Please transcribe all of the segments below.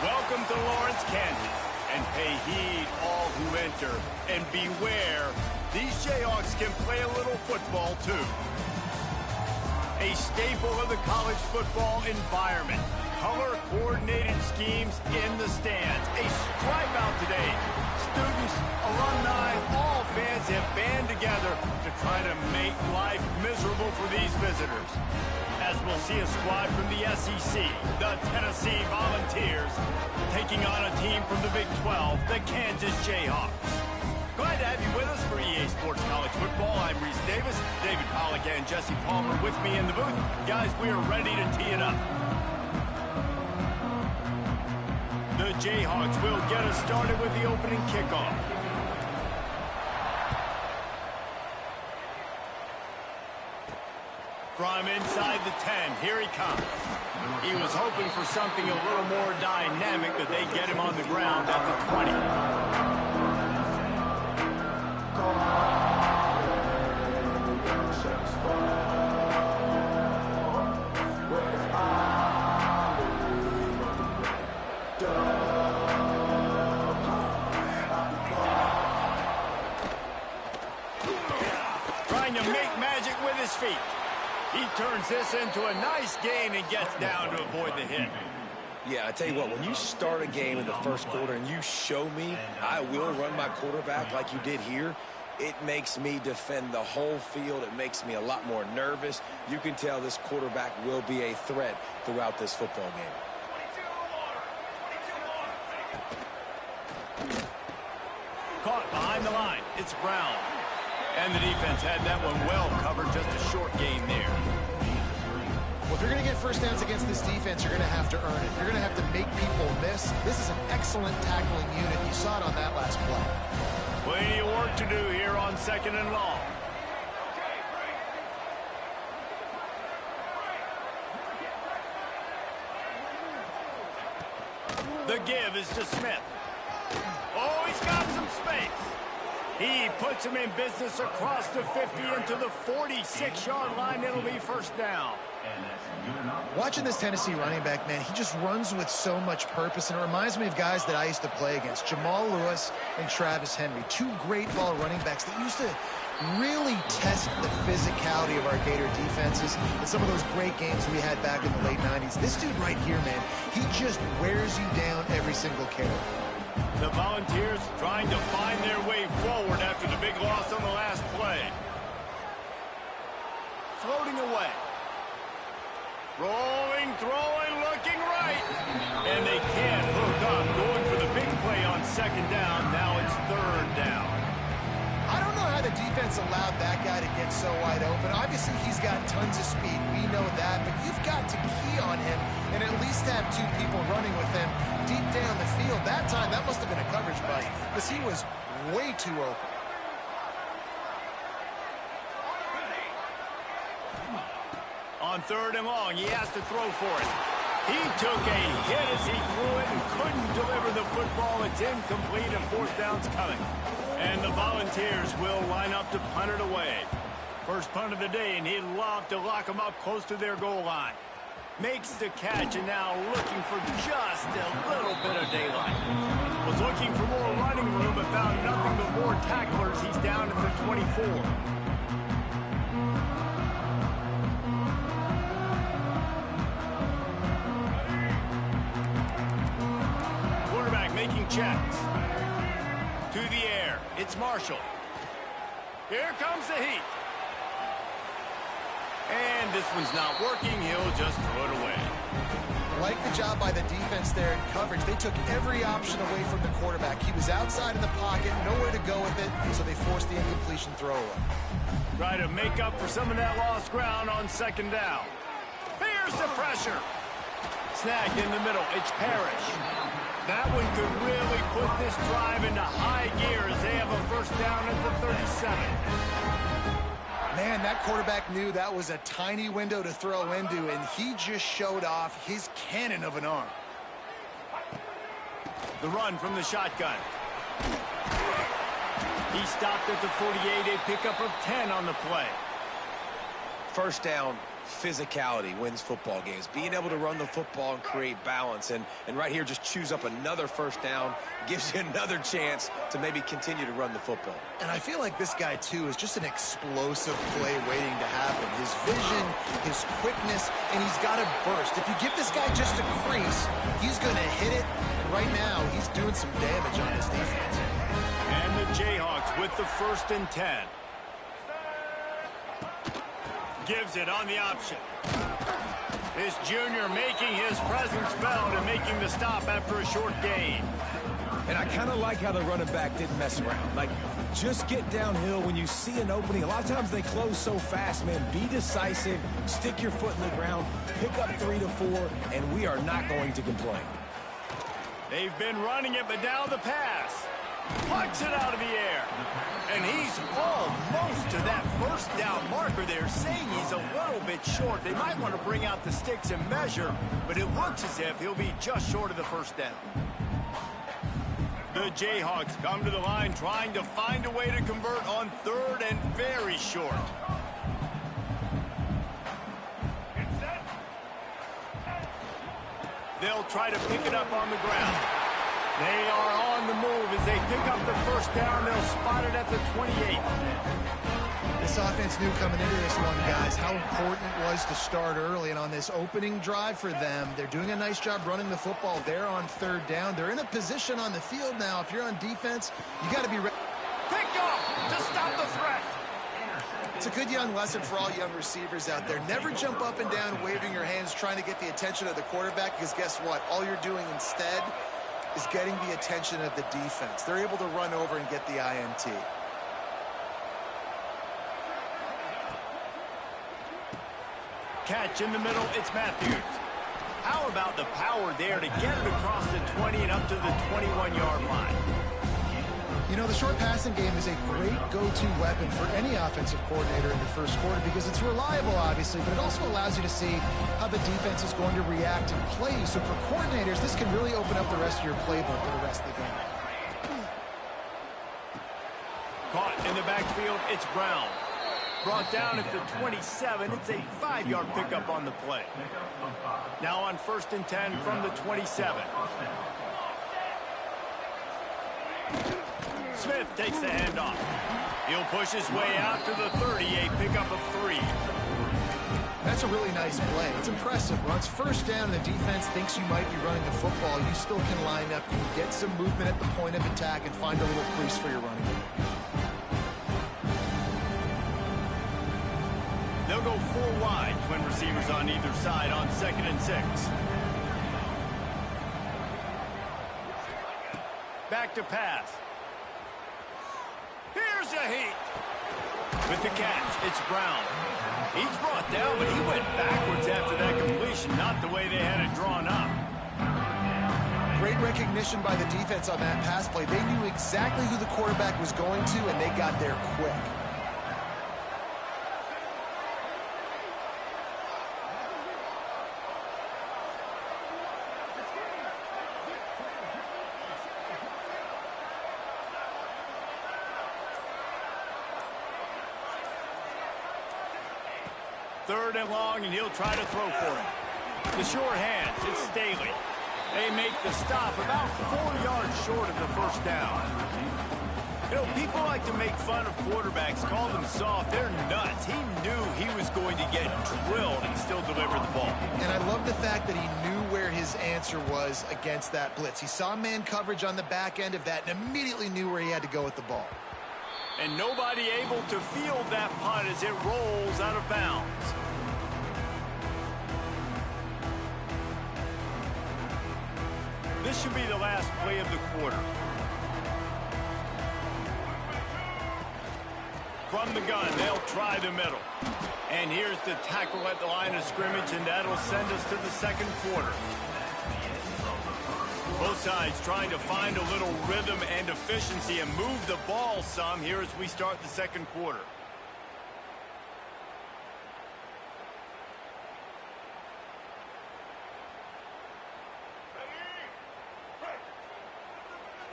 Welcome to Lawrence, Kansas, and pay heed all who enter, and beware, these Jayhawks can play a little football too. A staple of the college football environment, color-coordinated schemes in the stands, a stripe out today. Students, alumni, all fans have band together to try to make life miserable for these visitors. As we'll see a squad from the SEC, the Tennessee Volunteers, taking on a team from the Big 12, the Kansas Jayhawks. Glad to have you with us for EA Sports College Football. I'm Reese Davis, David Pollack and Jesse Palmer with me in the booth. Guys, we are ready to tee it up. The Jayhawks will get us started with the opening kickoff. From inside the 10, here he comes. He was hoping for something a little more dynamic, but they get him on the ground at the 20. Trying to make magic with his feet. He turns this into a nice gain and gets down to avoid the hit. Yeah, I tell you what, when you start a game in the first quarter and you show me I will run my quarterback like you did here, it makes me defend the whole field. It makes me a lot more nervous. You can tell this quarterback will be a threat throughout this football game. Caught behind the line. It's Brown. And the defense had that one well covered, just a short gain there. Well, if you're going to get first downs against this defense, you're going to have to earn it. You're going to have to make people miss. This is an excellent tackling unit. You saw it on that last play. Plenty of work to do here on 2nd and long. The give is to Smith. Oh, he's got some space. He puts him in business across the 50 into the 46-yard line. It'll be first down. Watching this Tennessee running back, man, he just runs with so much purpose, and it reminds me of guys that I used to play against, Jamal Lewis and Travis Henry, two great ball running backs that used to really test the physicality of our Gator defenses in some of those great games we had back in the late 90s. This dude right here, man, he just wears you down every single carry. The Volunteers trying to find their way forward after the big loss on the last play. Floating away. Rolling, throwing, looking right. And they can't hook up. Going for the big play on 2nd down. Now it's 3rd down. I don't know how the defense allowed that guy to get so wide open. Obviously, he's got tons of speed. We know that. But you've got to key on him and at least have two people running with him deep down the field. That time, that must have been a coverage bust because he was way too open. On 3rd and long, he has to throw for it. He took a hit as he threw it and couldn't deliver the football. It's incomplete and 4th down's coming. And the Volunteers will line up to punt it away. First punt of the day, and he'd love to lock them up close to their goal line. Makes the catch, and now looking for just a little bit of daylight. Was looking for more running room, but found nothing but more tacklers. He's down at the 24. Making checks. To the air. It's Marshall. Here comes the heat. And this one's not working. He'll just throw it away. Like the job by the defense there in coverage. They took every option away from the quarterback. He was outside of the pocket, nowhere to go with it, so they forced the incompletion throwaway. Try to make up for some of that lost ground on 2nd down. Here's the pressure. Snagged in the middle. It's Parrish. That one could really put this drive into high gear as they have a first down at the 37. Man, that quarterback knew that was a tiny window to throw into, and he just showed off his cannon of an arm. The run from the shotgun. He stopped at the 48, a pickup of 10 on the play. First down, physicality wins football games. Being able to run the football and create balance. And right here, just choose up another first down, gives you another chance to maybe continue to run the football. And I feel like this guy, too, is just an explosive play waiting to happen. His vision, his quickness, and he's got a burst. If you give this guy just a crease, he's going to hit it. And right now, he's doing some damage on this defense. And the Jayhawks with the 1st and 10. Gives it on the option. This junior making his presence felt and making the stop after a short gain. And I kind of like how the running back didn't mess around. Like, just get downhill when you see an opening. A lot of times they close so fast, man. Be decisive, stick your foot in the ground, pick up 3 to 4, and we are not going to complain. They've been running it, but now the pass. Plucks it out of the air. And he's almost to that first down marker there, saying he's a little bit short. They might want to bring out the sticks and measure, but it looks as if he'll be just short of the first down. The Jayhawks come to the line trying to find a way to convert on 3rd and very short. They'll try to pick it up on the ground. They are on the move as they pick up the first down. They'll spot it at the 28. This offense knew coming into this one, guys, how important it was to start early. And on this opening drive for them, they're doing a nice job running the football. They're on 3rd down. They're in a position on the field now. If you're on defense, you got to be ready. Picked off to stop the threat. It's a good young lesson for all young receivers out there. Never jump up and down waving your hands trying to get the attention of the quarterback, because guess what? All you're doing instead is getting the attention of the defense. They're able to run over and get the INT. Catch in the middle, it's Matthews. How about the power there to get it across the 20 and up to the 21-yard line? You know, the short passing game is a great go-to weapon for any offensive coordinator in the first quarter because it's reliable, obviously, but it also allows you to see how the defense is going to react and play. So for coordinators, this can really open up the rest of your playbook for the rest of the game. Caught in the backfield, it's Brown. Brought down at the 27. It's a 5-yard pickup on the play. Now on 1st and 10 from the 27. Smith takes the handoff. He'll push his way out to the 38, pickup of 3. That's a really nice play. It's impressive. Once 1st down and the defense thinks you might be running the football, you still can line up, you can get some movement at the point of attack and find a little crease for your running back. They'll go 4 wide, twin receivers on either side on 2nd and 6. Back to pass. Here's a heat. With the catch, it's Brown. He's brought down, but he went backwards after that completion, not the way they had it drawn up. Great recognition by the defense on that pass play. They knew exactly who the quarterback was going to, and they got there quick. Third and long, and he'll try to throw for him. The short hands, it's Staley. They make the stop about 4 yards short of the first down. You know, people like to make fun of quarterbacks, call them soft. They're nuts. He knew he was going to get drilled and still deliver the ball. And I love the fact that he knew where his answer was against that blitz. He saw man coverage on the back end of that and immediately knew where he had to go with the ball. And nobody able to field that punt as it rolls out of bounds. This should be the last play of the quarter. From the gun, they'll try the middle. And here's the tackle at the line of scrimmage, and that'll send us to the 2nd quarter. Both sides trying to find a little rhythm and efficiency and move the ball some here as we start the 2nd quarter.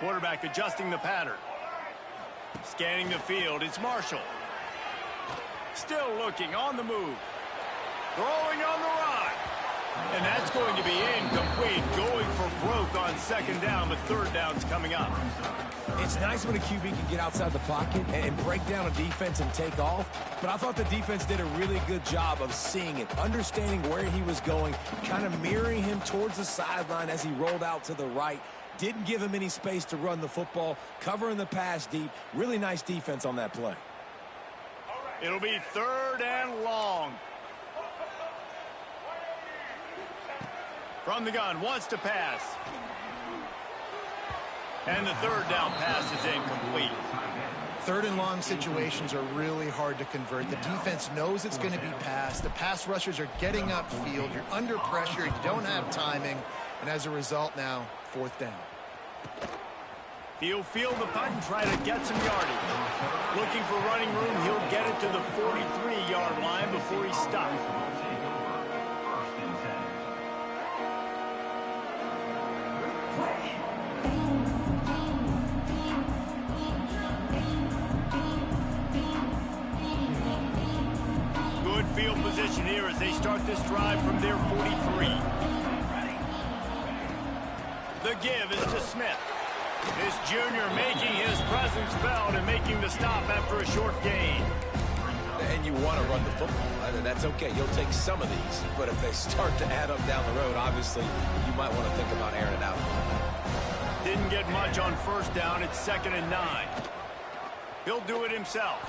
Quarterback adjusting the pattern. Scanning the field, it's Marshall. Still looking on the move. Throwing on the run. And that's going to be incomplete. Going for broke on second down, but third down's coming up. It's nice when a QB can get outside the pocket and break down a defense and take off, but I thought the defense did a really good job of seeing it, understanding where he was going, kind of mirroring him towards the sideline as he rolled out to the right. Didn't give him any space to run the football, covering the pass deep. Really nice defense on that play. It'll be third and long. From the gun, wants to pass. And the third down pass is incomplete. Third and long situations are really hard to convert. The defense knows it's going to be passed. The pass rushers are getting upfield. You're under pressure. You don't have timing. And as a result now, fourth down. He'll field the punt and try to get some yardage. Looking for running room. He'll get it to the 43-yard line before he's stopped. Good field position here as they start this drive from their 43. The give is to Smith. This junior making his presence felt and making the stop after a short gain. And you want to run the football. That's okay. You'll take some of these. But if they start to add up down the road, obviously, you might want to think about airing it out. Didn't get much on first down. It's 2nd and 9. He'll do it himself.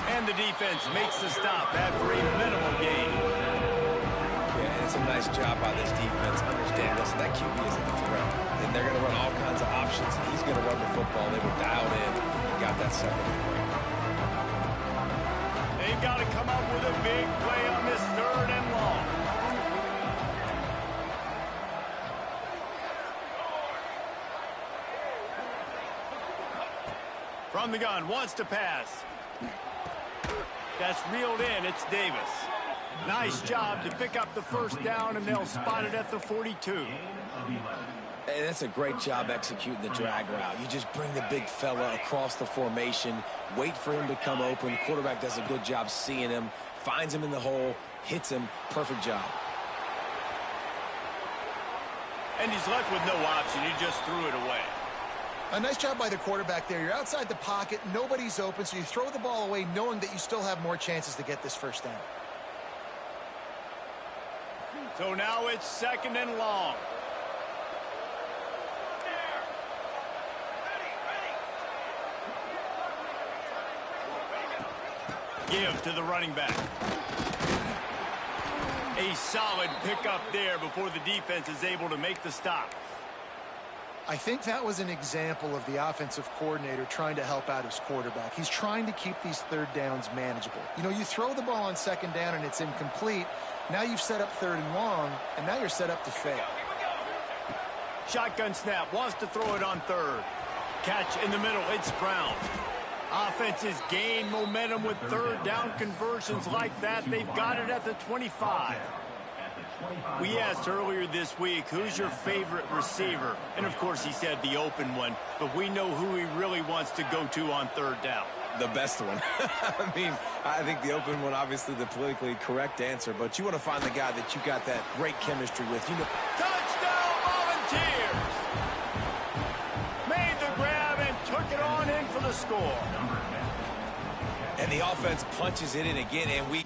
And the defense makes the stop after a minimal gain. Yeah, it's a nice job by this defense. Understand, listen, that QB isn't a threat. And they're going to run all kinds of options. He's going to run the football. They were dialed in and got that second break. They've got to come up with a big play on this third and long. From the gun, wants to pass. That's reeled in. It's Davis. Nice job to pick up the first down, and they'll spot it at the 42. And that's a great job executing the drag route. You just bring the big fella across the formation, wait for him to come open. Quarterback does a good job seeing him, finds him in the hole, hits him. Perfect job. And he's left with no option. He just threw it away. A nice job by the quarterback there. You're outside the pocket. Nobody's open, so you throw the ball away knowing that you still have more chances to get this first down. So now it's 2nd and long. Give to the running back. A solid pickup there before the defense is able to make the stop. I think that was an example of the offensive coordinator trying to help out his quarterback. He's trying to keep these third downs manageable. You know, you throw the ball on second down and it's incomplete. Now you've set up third and long, and now you're set up to fail. Shotgun snap, wants to throw it on third. Catch in the middle, it's Brown. Offenses gain momentum with third down conversions like that. They've got it at the 25. We asked earlier this week, who's your favorite receiver? And, of course, he said the open one. But we know who he really wants to go to on third down. The best one. I mean, I think the open one, obviously the politically correct answer. But you want to find the guy that you got that great chemistry with. You know. Touchdown, Volunteers! Made the grab and took it on in for the score. And the offense punches it in again, and we...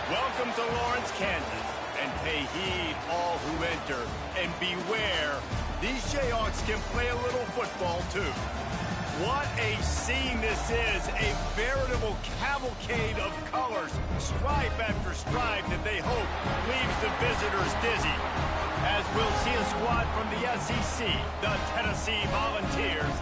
Welcome to Lawrence, Kansas, and pay heed all who enter, and beware, these Jayhawks can play a little football too. What a scene this is, a veritable cavalcade of colors, stripe after stripe that they hope leaves the visitors dizzy. As we'll see a squad from the SEC, the Tennessee Volunteers,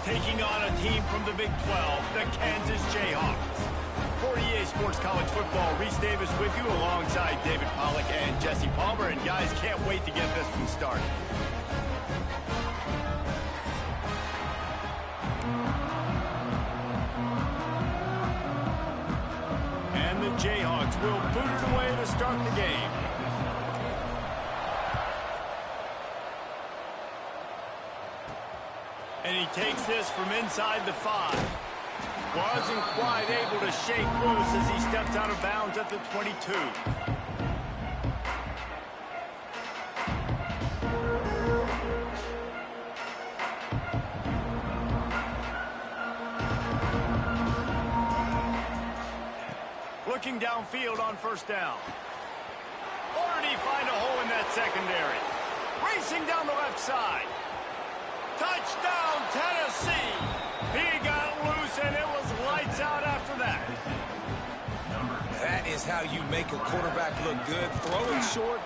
taking on a team from the Big 12, the Kansas Jayhawks. For EA Sports College Football, Reese Davis with you alongside David Pollack and Jesse Palmer. And guys, can't wait to get this one started. And the Jayhawks will boot it away to start the game. And he takes this from inside the 5. Wasn't quite able to shake loose as he steps out of bounds at the 22. Looking downfield on first down. Or did he find a hole in that secondary? Racing down the left side. Touchdown, Tennessee! He got loose, and it was lights out after that. That is how you make a quarterback look good. Throwing short,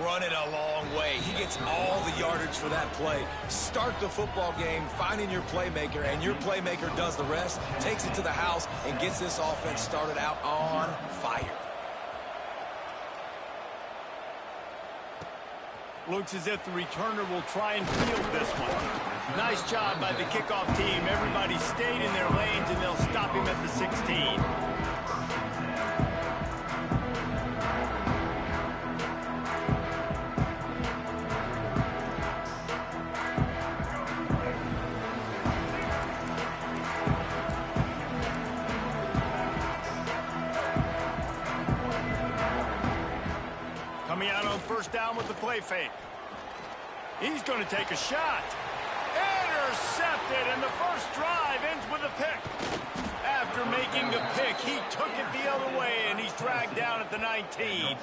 running a long way. He gets all the yardage for that play. Start the football game, finding your playmaker, and your playmaker does the rest, takes it to the house, and gets this offense started out on fire. Looks as if the returner will try and field this one. Nice job by the kickoff team. Everybody stayed in their lanes, and they'll stop him at the 16. Coming out on first down with the play fake. He's going to take a shot. Intercepted, and the first drive ends with a pick. After making the pick, he took it the other way, and he's dragged down at the 19.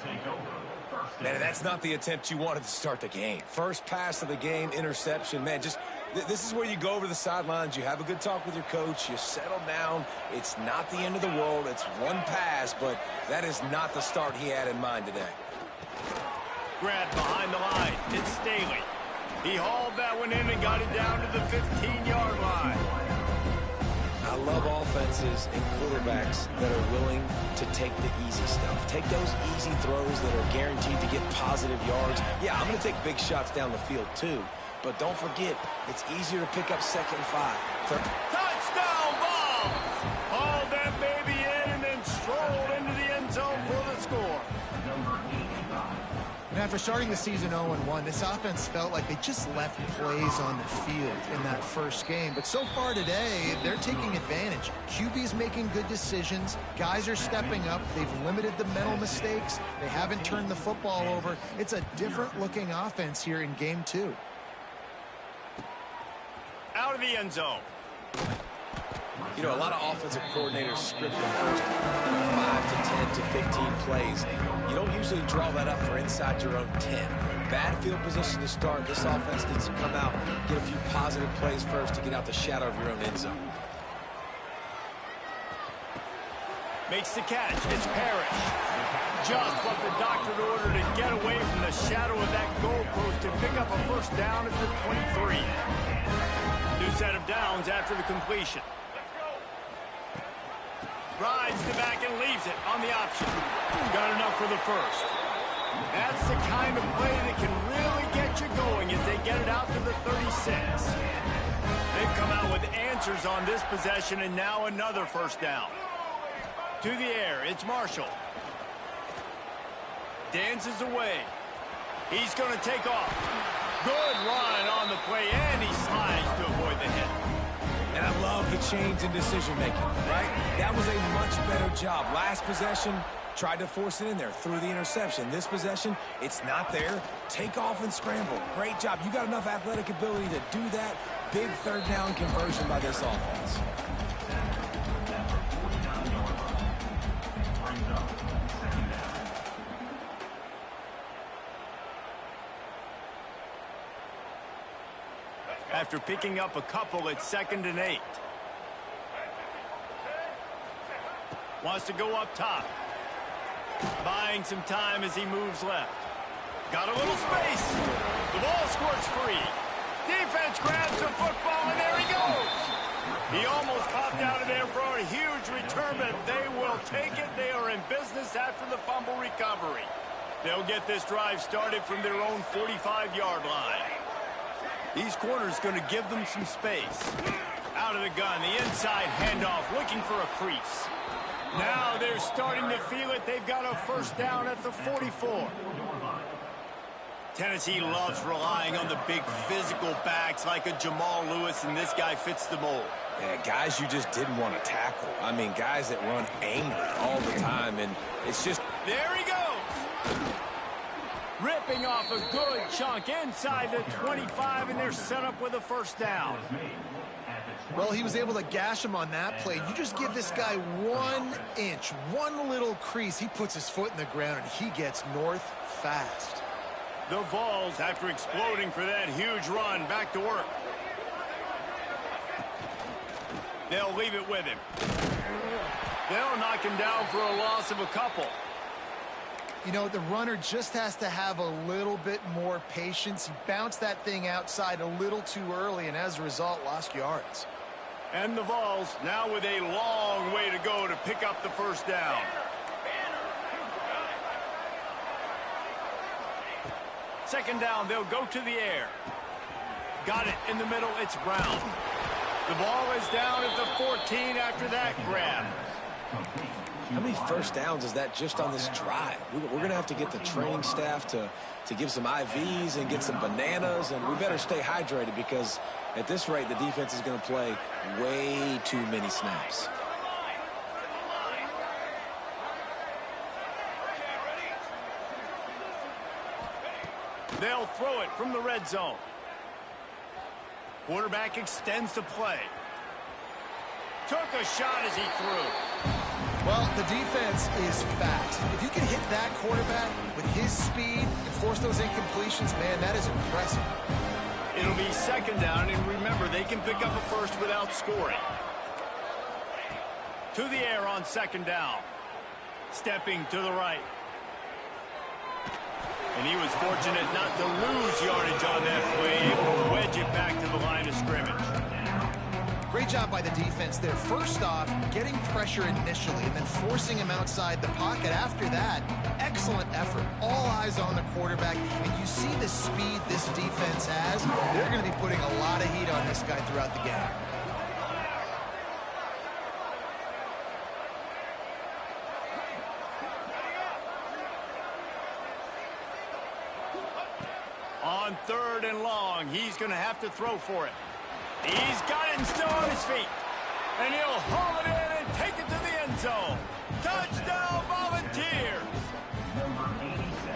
Man, that's not the attempt you wanted to start the game. First pass of the game, interception. Man, just this is where you go over the sidelines. You have a good talk with your coach. You settle down. It's not the end of the world. It's one pass, but that is not the start he had in mind today. Grabbed behind the line. It's Staley. He hauled that one in and got it down to the 15-yard line. I love offenses and quarterbacks that are willing to take the easy stuff. Take those easy throws that are guaranteed to get positive yards. Yeah, I'm going to take big shots down the field too. But don't forget, it's easier to pick up 2nd and 5. Touchdown ball! Hauled that baby in and then strolled into the end zone for the score. And after starting the season 0-1, this offense felt like they just left plays on the field in that first game. But so far today, they're taking advantage. QB's making good decisions. Guys are stepping up. They've limited the mental mistakes. They haven't turned the football over. It's a different-looking offense here in Game 2. Out of the end zone. You know, a lot of offensive coordinators script the first 5 to 10 to 15 plays. You don't usually draw that up for inside your own 10. Bad field position to start. This offense needs to come out, get a few positive plays first to get out the shadow of your own end zone. Makes the catch. It's Parrish. Just what the doctor ordered to get away from the shadow of that goalpost and pick up a first down at the 23. New set of downs after the completion. Rides the back and leaves it on the option. Got enough for the first. That's the kind of play that can really get you going as they get it out to the 36. They've come out with answers on this possession, and now another first down. To the air, it's Marshall. Dances away. He's going to take off. Good run on the play, and he slides to avoid the hit. And I love the change in decision-making, right? That was a much better job. Last possession, tried to force it in there, threw the interception. This possession, it's not there. Take off and scramble. Great job. You got enough athletic ability to do that. Big third down conversion by this offense. after picking up a couple at 2nd and 8. Wants to go up top. Buying some time as he moves left. Got a little space. The ball squirts free. Defense grabs the football, and there he goes. He almost popped out of there for a huge return, but they will take it. They are in business after the fumble recovery. They'll get this drive started from their own 45-yard line. These corners going to give them some space. Out of the gun, the inside handoff, looking for a crease. Now they're starting to feel it. They've got a first down at the 44. Tennessee loves relying on the big physical backs like a Jamal Lewis, and this guy fits the mold. Yeah, guys you just didn't want to tackle. I mean, guys that run angry all the time, and it's just... There he goes! Ripping off a good chunk inside the 25, and they're set up with a first down. Well, he was able to gash him on that play. You just give this guy 1 inch, one little crease. He puts his foot in the ground, and he gets north fast. The Vols, after exploding for that huge run, back to work. They'll leave it with him. They'll knock him down for a loss of a couple. You know, the runner just has to have a little bit more patience. He bounced that thing outside a little too early, and as a result, lost yards. And the Vols now with a long way to go to pick up the first down. Second down, they'll go to the air. Got it in the middle, it's Brown. The ball is down at the 14 after that grab. How many first downs is that just on this drive? We're going to have to get the training staff to give some IVs and get some bananas, and we better stay hydrated because at this rate, the defense is going to play way too many snaps. They'll throw it from the red zone. Quarterback extends the play. Took a shot as he threw. Well, the defense is fast. If you can hit that quarterback with his speed and force those incompletions, man, that is impressive. It'll be second down, and remember, they can pick up a first without scoring. To the air on second down. Stepping to the right. And he was fortunate not to lose yardage on that play, able to wedge it back to the line of scrimmage. Great job by the defense there. First off, getting pressure initially and then forcing him outside the pocket. After that, excellent effort. All eyes on the quarterback. And you see the speed this defense has. They're going to be putting a lot of heat on this guy throughout the game. On third and long, he's going to have to throw for it. He's got it and still on his feet. And he'll haul it in and take it to the end zone. Touchdown, Volunteers!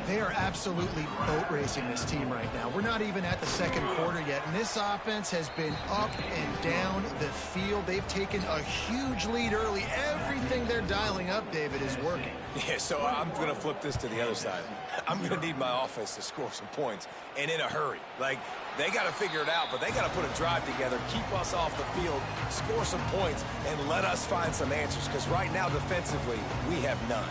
They are absolutely boat racing this team right now. We're not even at the second quarter yet, and this offense has been up and down the field. They've taken a huge lead early. Everything they're dialing up, David, is working. Yeah, so I'm going to flip this to the other side. I'm going to need my offense to score some points, and in a hurry. Like, they got to figure it out, but they got to put a drive together, keep us off the field, score some points, and let us find some answers, because right now, defensively, we have none.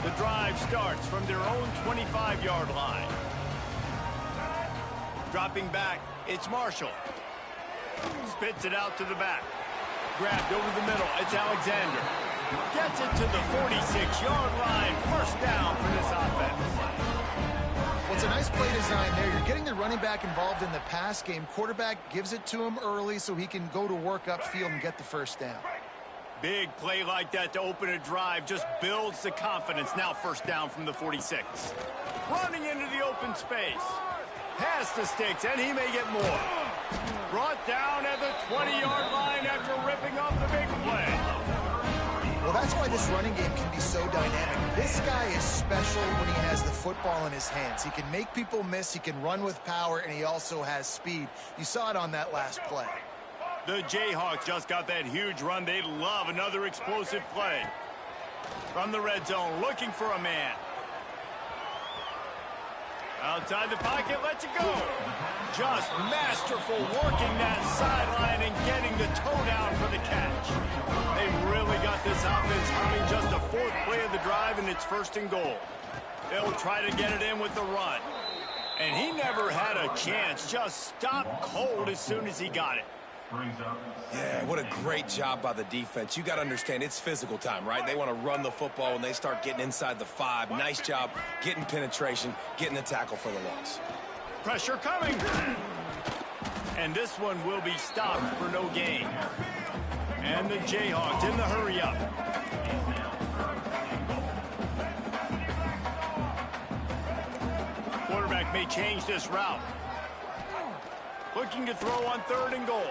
The drive starts from their own 25-yard line. Dropping back, it's Marshall. Spits it out to the back. Grabbed over the middle, it's Alexander. Gets it to the 46-yard line. First down for this offense. Well, it's a nice play design there. You're getting the running back involved in the pass game. Quarterback gives it to him early so he can go to work upfield and get the first down. Big play like that to open a drive just builds the confidence. Now first down from the 46. Running into the open space. Past the sticks, and he may get more. Brought down at the 20-yard line after ripping off the big play. Well, that's why this running game can be so dynamic. This guy is special when he has the football in his hands. He can make people miss, he can run with power, and he also has speed. You saw it on that last play. The Jayhawks just got that huge run. They love another explosive play. From the red zone, looking for a man. Outside the pocket, lets it go. Just masterful working that sideline and getting the toe down for the catch. They really got this offense humming. Just the fourth play of the drive, and it's 1st and goal. They'll try to get it in with the run. And he never had a chance. Just stopped cold as soon as he got it. Yeah, what a great job by the defense. You got to understand, it's physical time, right? They want to run the football when they start getting inside the 5. Nice job getting penetration, getting the tackle for the loss. Pressure coming. And this one will be stopped for no gain. And the Jayhawks in the hurry up. Quarterback may change this route. Looking to throw on 3rd and goal.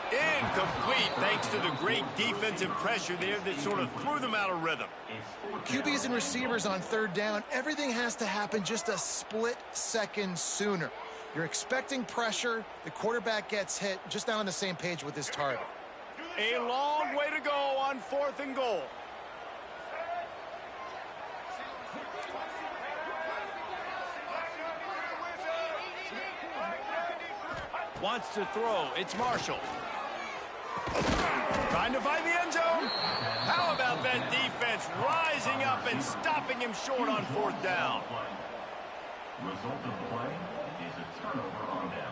Incomplete thanks to the great defensive pressure there that sort of threw them out of rhythm. QBs and receivers on 3rd down, everything has to happen just a split second sooner. You're expecting pressure, the quarterback gets hit, just not on the same page with his target. A long way to go on 4th and goal. Wants to throw. It's Marshall. Trying to find the end zone. How about that defense rising up and stopping him short on 4th down? Result of the play is a turnover on downs.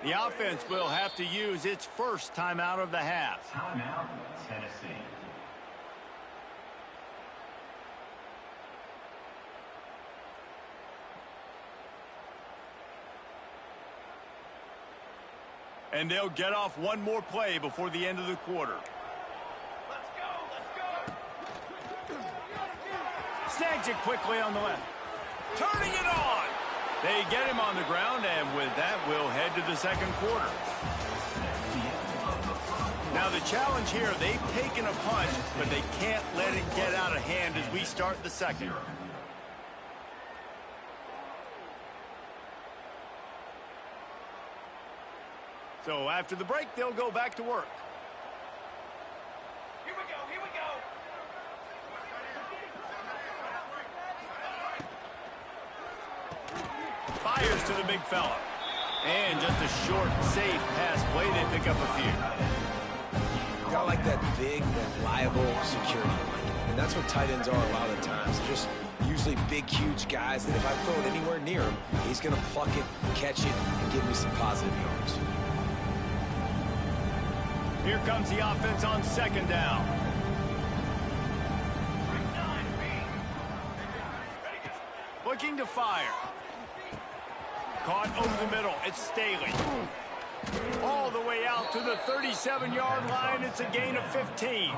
The offense will have to use its first timeout of the half. Timeout, Tennessee. And they'll get off one more play before the end of the quarter. Snags it quickly on the left. Turning it on. They get him on the ground, and with that, we'll head to the 2nd quarter. Now, the challenge here, they've taken a punch, but they can't let it get out of hand as we start the 2nd. So after the break, they'll go back to work. Here we go, here we go. Fires to the big fella. And just a short, safe pass play. They pick up a few. Got like that big, reliable security blanket. And that's what tight ends are a lot of the times. They're just usually big, huge guys that if I throw it anywhere near him, he's going to pluck it, catch it, and give me some positive yards. Here comes the offense on 2nd down. Looking to fire. Caught over the middle. It's Staley. All the way out to the 37-yard line. It's a gain of 15.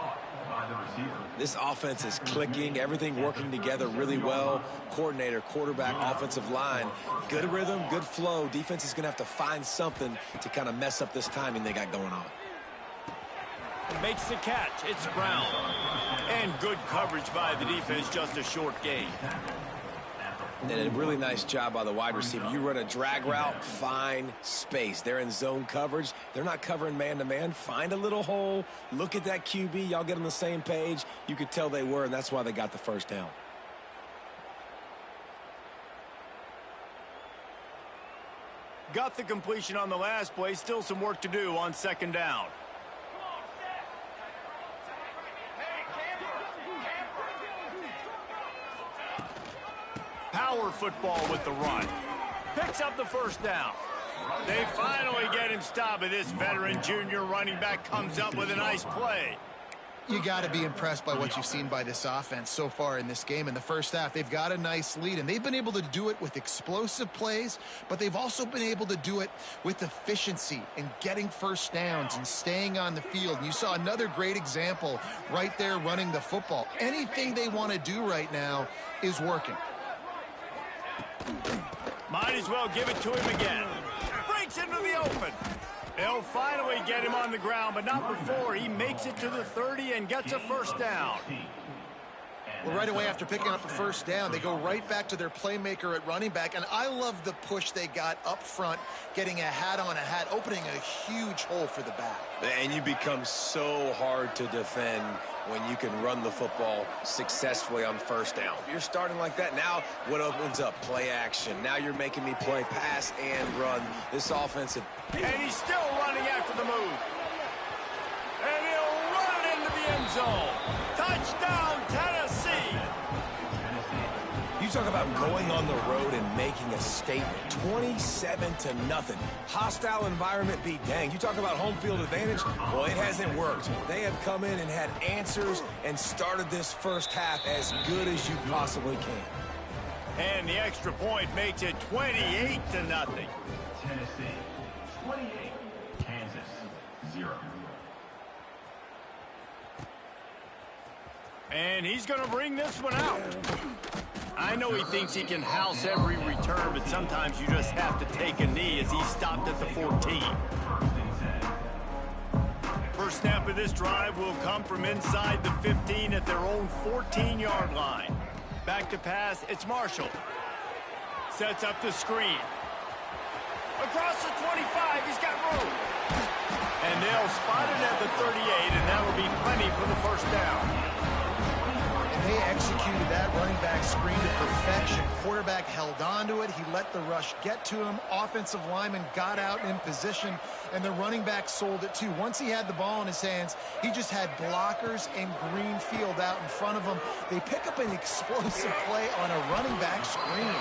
This offense is clicking, everything working together really well. Coordinator, quarterback, offensive line. Good rhythm, good flow. Defense is going to have to find something to kind of mess up this timing they got going on. Makes the catch. It's Brown. And good coverage by the defense, just a short gain. And a really nice job by the wide receiver. You run a drag route, find space. They're in zone coverage. They're not covering man-to-man. Find a little hole. Look at that QB. Y'all get on the same page. You could tell they were, and that's why they got the 1st down. Got the completion on the last play. Still some work to do on 2nd down. Power football with the run. Picks up the 1st down. They finally get him stopped, but this veteran junior running back comes up with a nice play. You got to be impressed by what you've seen by this offense so far in this game. In the first half, they've got a nice lead, and they've been able to do it with explosive plays, but they've also been able to do it with efficiency and getting 1st downs and staying on the field. And you saw another great example right there running the football. Anything they want to do right now is working. Might as well give it to him again. Breaks into the open. They'll finally get him on the ground, but not before he makes it to the 30 and gets a 1st down. Well, right away after picking up a first down, they go right back to their playmaker at running back, and I love the push they got up front, getting a hat on a hat, opening a huge hole for the back. And you become so hard to defend when you can run the football successfully on first down. You're starting like that. Now what opens up? Play action. Now you're making me play pass and run. This offensive. And he's still running after the move. And he'll run it into the end zone. Touchdown, Tennessee. You talk about going on the road and making a statement. 27-0. Hostile environment be dang. You talk about home field advantage. Well, it hasn't worked. They have come in and had answers and started this first half as good as you possibly can. And the extra point makes it 28-0. Tennessee 28, Kansas 0. And he's going to bring this one out. I know he thinks he can house every return, but sometimes you just have to take a knee as he stopped at the 14. First snap of this drive will come from inside the 15 at their own 14-yard line. Back to pass, it's Marshall. Sets up the screen. Across the 25, he's got room. And they'll spot it at the 38, and that'll be plenty for the first down. They executed that running back screen to perfection. Quarterback held on to it. He let the rush get to him. Offensive lineman got out in position, and the running back sold it too. Once he had the ball in his hands, he just had blockers and green field out in front of him. They pick up an explosive play on a running back screen.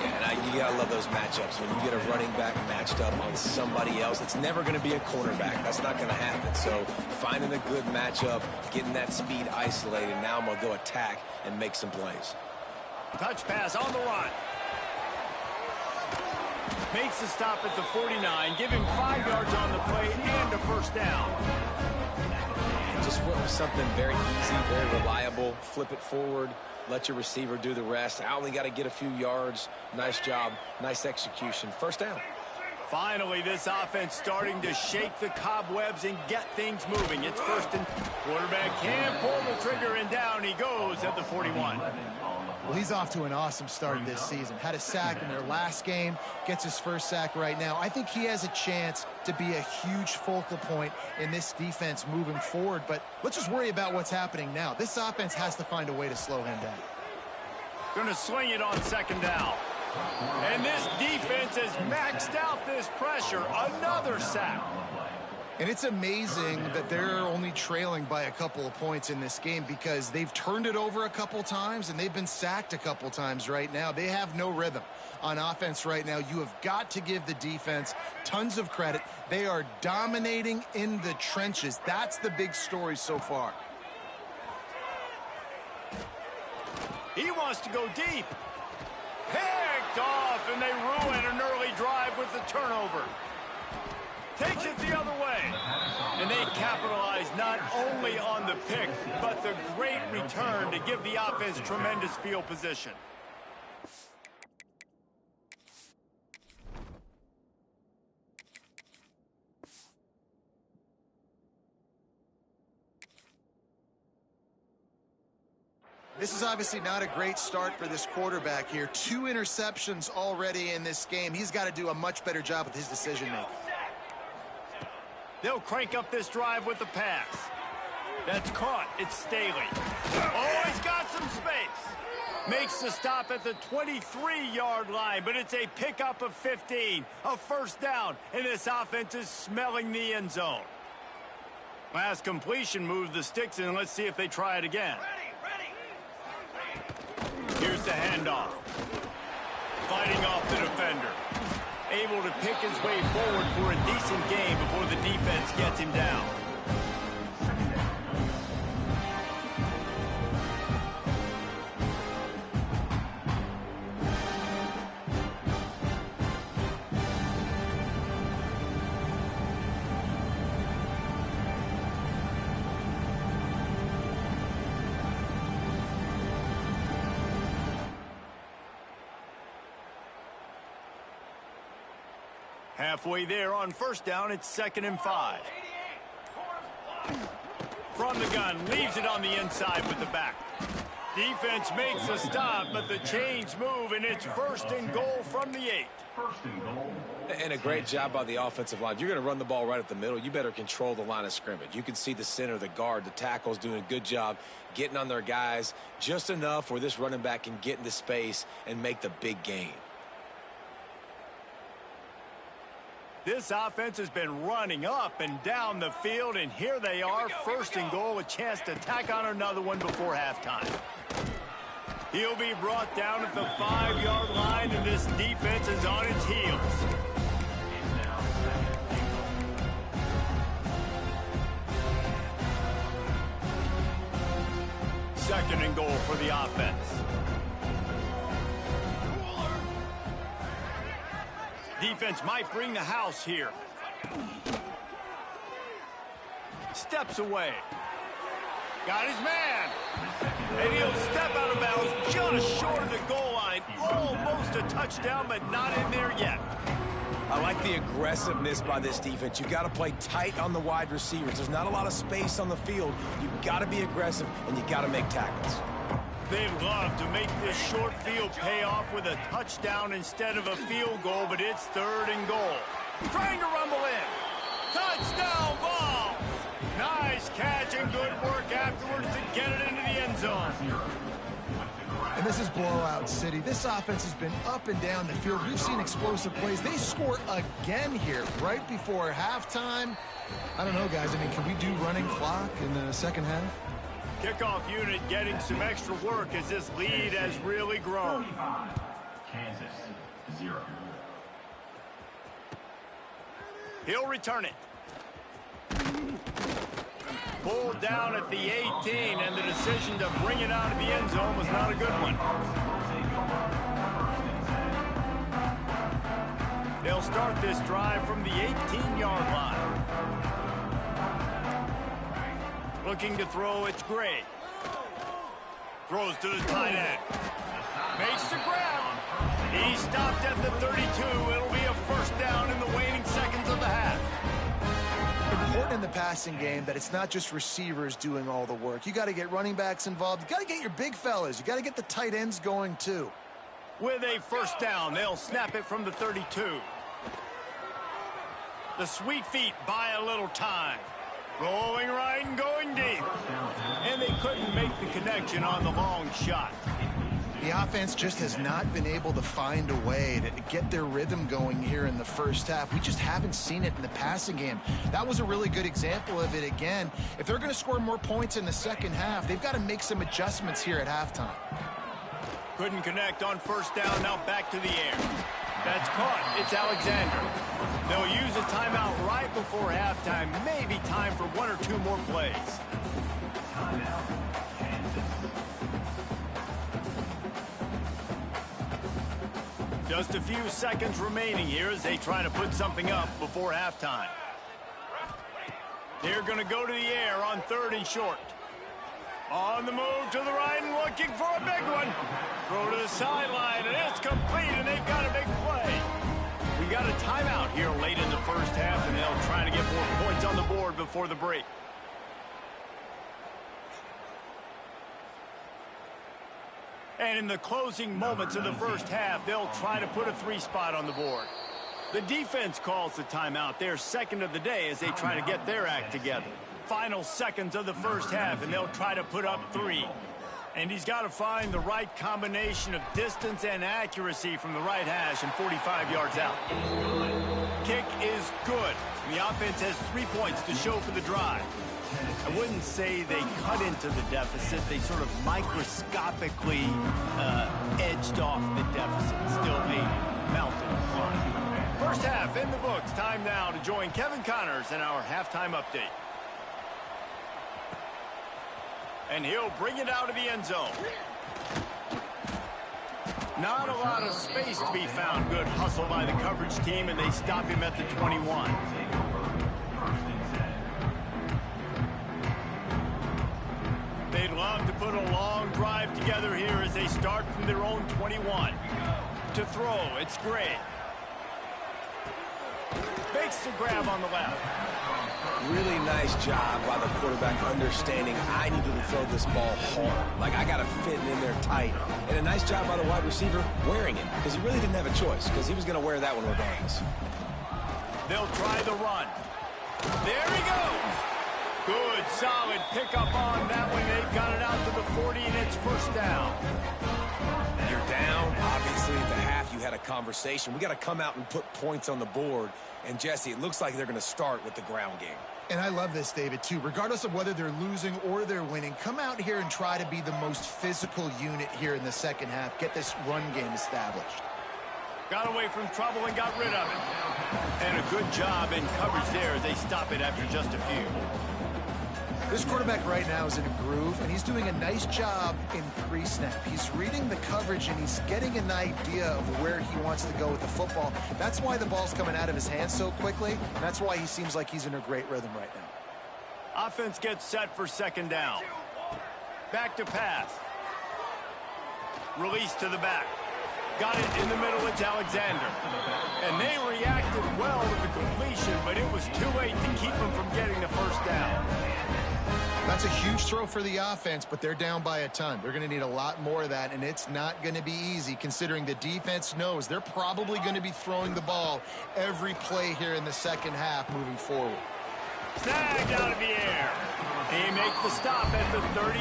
Yeah, and you gotta love those matchups. When you get a running back matched up on somebody else, it's never going to be a cornerback. That's not going to happen. So finding a good matchup, getting that speed isolated, now I'm going to go attack and make some plays. Touch pass on the run. Makes the stop at the 49, giving 5 yards on the play and a first down. And just went with something very easy, very reliable. Flip it forward. Let your receiver do the rest. I only got to get a few yards. Nice job. Nice execution. First down. Finally, this offense starting to shake the cobwebs and get things moving. It's first and quarterback can pull the trigger, and down he goes at the 41. Well, he's off to an awesome start this season. Had a sack in their last game, gets his first sack right now. I think he has a chance to be a huge focal point in this defense moving forward, but let's just worry about what's happening now. This offense has to find a way to slow him down. Going to swing it on second down. And this defense has maxed out this pressure. Another sack. And it's amazing that they're only trailing by a couple of points in this game because they've turned it over a couple times and they've been sacked a couple times right now. They have no rhythm on offense right now. You have got to give the defense tons of credit. They are dominating in the trenches. That's the big story so far. He wants to go deep. Picked off, and they ruin an early drive with the turnover. Takes it the other way. And they capitalize not only on the pick, but the great return to give the offense tremendous field position. This is obviously not a great start for this quarterback here. 2 interceptions already in this game. He's got to do a much better job with his decision-making. They'll crank up this drive with the pass. That's caught. It's Staley. Oh, he's got some space. Makes the stop at the 23-yard line, but it's a pickup of 15. A first down, and this offense is smelling the end zone. Last completion moves the sticks in. Let's see if they try it again. Here's the handoff. Fighting off the defender. Able to pick his way forward for a decent game before the defense gets him down. Halfway there on first down, it's 2nd and 5. From the gun, leaves it on the inside with the back. Defense makes a stop, but the chains move, and it's 1st and goal from the 8. First and goal. And a great job by the offensive line. If you're going to run the ball right at the middle, you better control the line of scrimmage. You can see the center, the guard, the tackles doing a good job getting on their guys just enough where this running back can get into space and make the big gain. This offense has been running up and down the field, and here they are, 1st and goal, a chance to tack on another one before halftime. He'll be brought down at the 5-yard line, and this defense is on its heels. Second and goal for the offense. Defense might bring the house here. Steps away. Got his man. And he'll step out of bounds just short of the goal line. Almost a touchdown, but not in there yet. I like the aggressiveness by this defense. You got to play tight on the wide receivers. There's not a lot of space on the field. You've got to be aggressive, and you got to make tackles. They'd love to make this short field pay off with a touchdown instead of a field goal, but it's 3rd and goal. Trying to rumble in. Touchdown ball! Nice catch and good work afterwards to get it into the end zone. And this is blowout city. This offense has been up and down the field. We've seen explosive plays. They score again here right before halftime. I don't know, guys. I mean, can we do running clock in the second half? Kickoff unit getting some extra work as this lead has really grown. Kansas, 0. He'll return it. Pulled down at the 18, and the decision to bring it out of the end zone was not a good one. They'll start this drive from the 18-yard line. Looking to throw, it's Gray. Throws to the tight end. Makes the grab. He stopped at the 32. It'll be a 1st down in the waning seconds of the half. Important in the passing game that it's not just receivers doing all the work. You got to get running backs involved. You got to get your big fellas. You got to get the tight ends going too. With a 1st down, they'll snap it from the 32. The sweet feet buy a little time. Going right and going deep. And they couldn't make the connection on the long shot. The offense just has not been able to find a way to get their rhythm going here in the first half. We just haven't seen it in the passing game. That was a really good example of it again. If they're going to score more points in the second half, they've got to make some adjustments here at halftime. Couldn't connect on 1st down, now back to the air. That's caught. It's Alexander. They'll use a timeout right before halftime. Maybe time for 1 or 2 more plays. Just a few seconds remaining here as they try to put something up before halftime. They're going to go to the air on 3rd and short. On the move to the right and looking for a big one. Throw to the sideline, and it's complete, and they've got a big play. We got a timeout here late in the first half, and they'll try to get more points on the board before the break. And in the closing moments of the first half, they'll try to put a 3 spot on the board. The defense calls the timeout, their 2nd of the day, as they try to get their act together. Final seconds of the first half, and they'll try to put up 3. And he's got to find the right combination of distance and accuracy from the right hash and 45 yards out. Kick is good. The offense has 3 points to show for the drive. I wouldn't say they cut into the deficit. They sort of microscopically edged off the deficit. Still a mountain climb. First half in the books. Time now to join Kevin Connors in our halftime update. And he'll bring it out of the end zone. Not a lot of space to be found. Good hustle by the coverage team, and they stop him at the 21. They'd love to put a long drive together here as they start from their own 21. To throw, it's Gray. Makes the grab on the left. Really nice job by the quarterback understanding I needed to throw this ball hard. Like, I got to fit it in there tight. And a nice job by the wide receiver wearing it, because he really didn't have a choice, because he was going to wear that one regardless. They'll try the run. There he goes. Good, solid pickup on that one. They've got it out to the 40, and it's first down. You're down. Obviously, at the half, you had a conversation. We got to come out and put points on the board. And, Jesse, it looks like they're going to start with the ground game. And I love this, David, too. Regardless of whether they're losing or they're winning, come out here and try to be the most physical unit here in the second half. Get this run game established. Got away from trouble and got rid of it. And a good job in coverage there. They stop it after just a few. This quarterback right now is in a groove, and he's doing a nice job in pre-snap. He's reading the coverage, and he's getting an idea of where he wants to go with the football. That's why the ball's coming out of his hands so quickly, and that's why he seems like he's in a great rhythm right now. Offense gets set for second down. Back to pass. Release to the back. Got it in the middle. It's Alexander. And they reacted well to the completion, but it was too late to keep them from getting the first down. That's a huge throw for the offense, but they're down by a ton. They're going to need a lot more of that, and it's not going to be easy considering the defense knows they're probably going to be throwing the ball every play here in the second half moving forward. Snagged out of the air. They make the stop at the 33,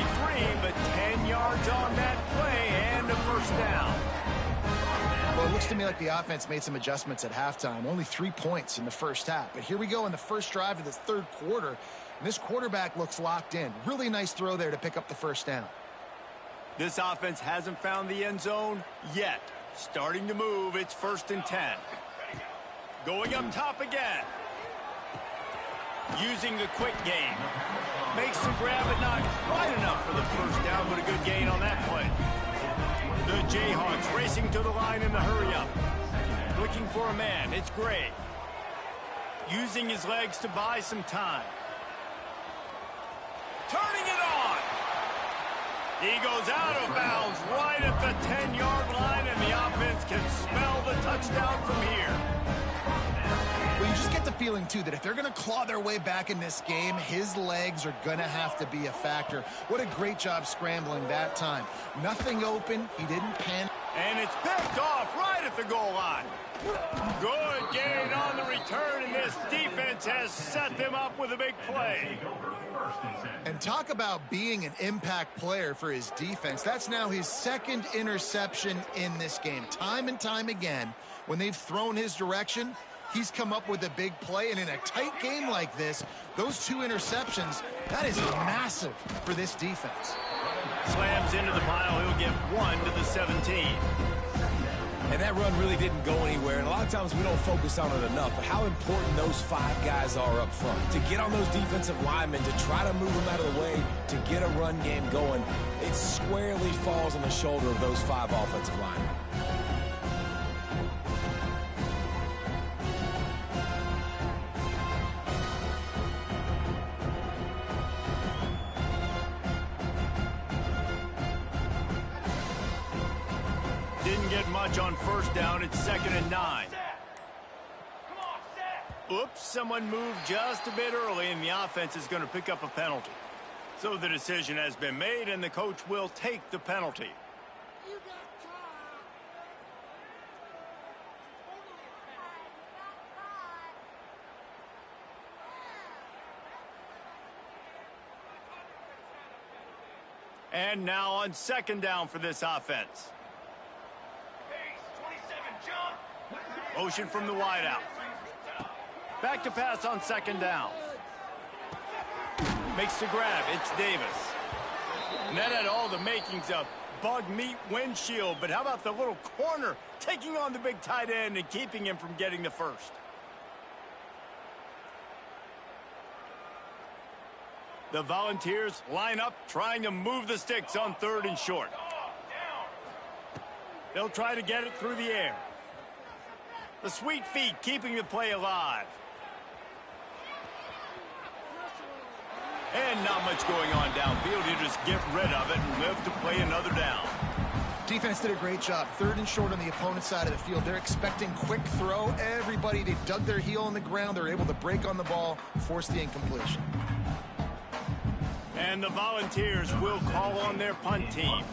but 10 yards on that play and a first down. Well, it looks to me like the offense made some adjustments at halftime. Only 3 points in the first half. But here we go in the first drive of this third quarter. And this quarterback looks locked in. Really nice throw there to pick up the first down. This offense hasn't found the end zone yet. Starting to move. It's 1st and 10. Going up top again. Using the quick game. Makes the grab, but not quite enough for the first down, but a good gain on that play. The Jayhawks racing to the line in the hurry-up. Looking for a man. It's Gray. Using his legs to buy some time. Turning it on. He goes out of bounds right at the 10-yard line, and the offense can smell the touchdown from here. Well, you just get the feeling, too, that if they're going to claw their way back in this game, his legs are going to have to be a factor. What a great job scrambling that time. Nothing open. He didn't panic. And it's picked off right at the goal line. Good gain on the return, and this defense has set them up with a big play. And talk about being an impact player for his defense. That's now his second interception in this game. Time and time again, when they've thrown his direction, he's come up with a big play, and in a tight game like this, those 2 interceptions, that is massive for this defense. Slams into the pile. He'll get 1 to the 17. And that run really didn't go anywhere, and a lot of times we don't focus on it enough, but how important those 5 guys are up front. To get on those defensive linemen, to try to move them out of the way, to get a run game going, it squarely falls on the shoulder of those 5 offensive linemen. Didn't get much on first down. It's 2nd and 9. Oops, someone moved just a bit early, and the offense is going to pick up a penalty. So the decision has been made, and the coach will take the penalty. And now on 2nd down for this offense. Motion from the wideout. Back to pass on 2nd down. Makes the grab. It's Davis. And that had all the makings of bug meat windshield. But how about the little corner taking on the big tight end and keeping him from getting the first? The Volunteers line up, trying to move the sticks on 3rd and short. They'll try to get it through the air. The sweet feet keeping the play alive. And not much going on downfield. You just get rid of it and live to play another down. Defense did a great job. 3rd and short on the opponent's side of the field. They're expecting quick throw. Everybody, they dug their heel on the ground. They're able to break on the ball, force the incompletion. And the Volunteers will call on their punt team.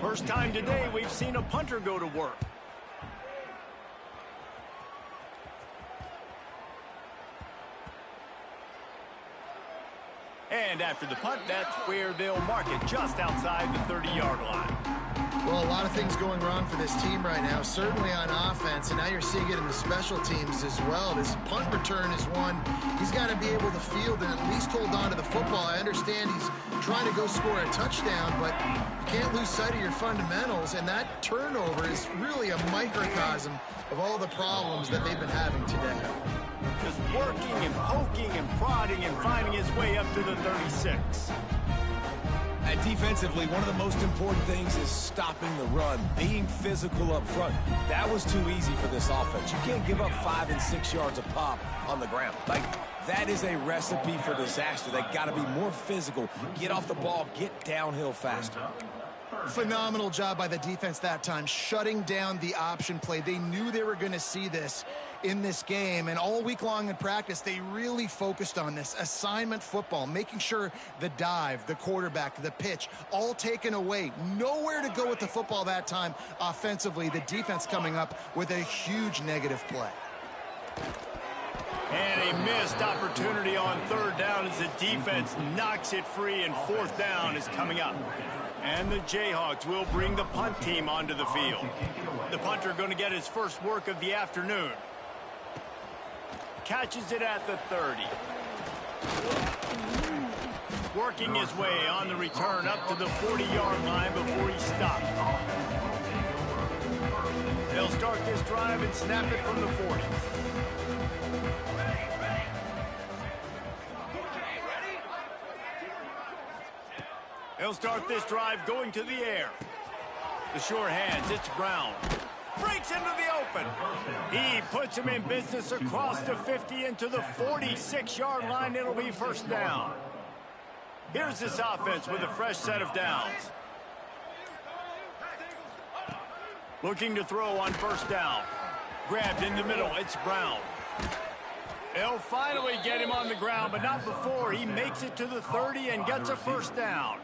First time today we've seen a punter go to work. And after the punt, that's where they'll mark it, just outside the 30-yard line. Well, a lot of things going wrong for this team right now, certainly on offense, and now you're seeing it in the special teams as well. This punt return is one he's got to be able to field and at least hold on to the football. I understand he's trying to go score a touchdown, but you can't lose sight of your fundamentals, and that turnover is really a microcosm of all the problems that they've been having today. Just working and poking and prodding and finding his way up to the 36. And defensively, one of the most important things is stopping the run, being physical up front. That was too easy for this offense. You can't give up 5 and 6 yards a pop on the ground. Like, that is a recipe for disaster. They got to be more physical, get off the ball, get downhill faster. Phenomenal job by the defense that time, shutting down the option play. They knew they were going to see this in this game, and all week long in practice, they really focused on this assignment football, making sure the dive, the quarterback, the pitch, all taken away. Nowhere to go with the football that time offensively. The defense coming up with a huge negative play. And a missed opportunity on 3rd down as the defense knocks it free, and 4th down is coming up. And the Jayhawks will bring the punt team onto the field. The punter going to get his first work of the afternoon. Catches it at the 30. Working his way on the return up to the 40-yard line before he stopped. They'll start this drive and snap it from the 40. They'll start this drive going to the air. The short hands, it's Brown. Breaks into the open. He puts him in business across the 50 into the 46-yard line. It'll be 1st down. Here's this offense with a fresh set of downs. Looking to throw on 1st down. Grabbed in the middle, it's Brown. They'll finally get him on the ground, but not before he makes it to the 30 and gets a 1st down.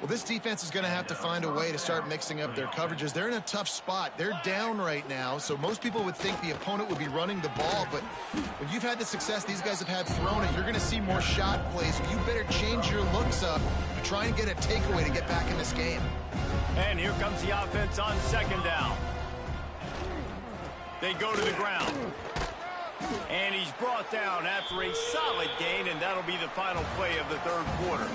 Well, this defense is going to have to find a way to start mixing up their coverages. They're in a tough spot. They're down right now, so most people would think the opponent would be running the ball, but when you've had the success these guys have had throwing it, you're going to see more shot plays. You better change your looks up to try and get a takeaway to get back in this game. And here comes the offense on 2nd down. They go to the ground. And he's brought down after a solid gain, and that'll be the final play of the 3rd quarter.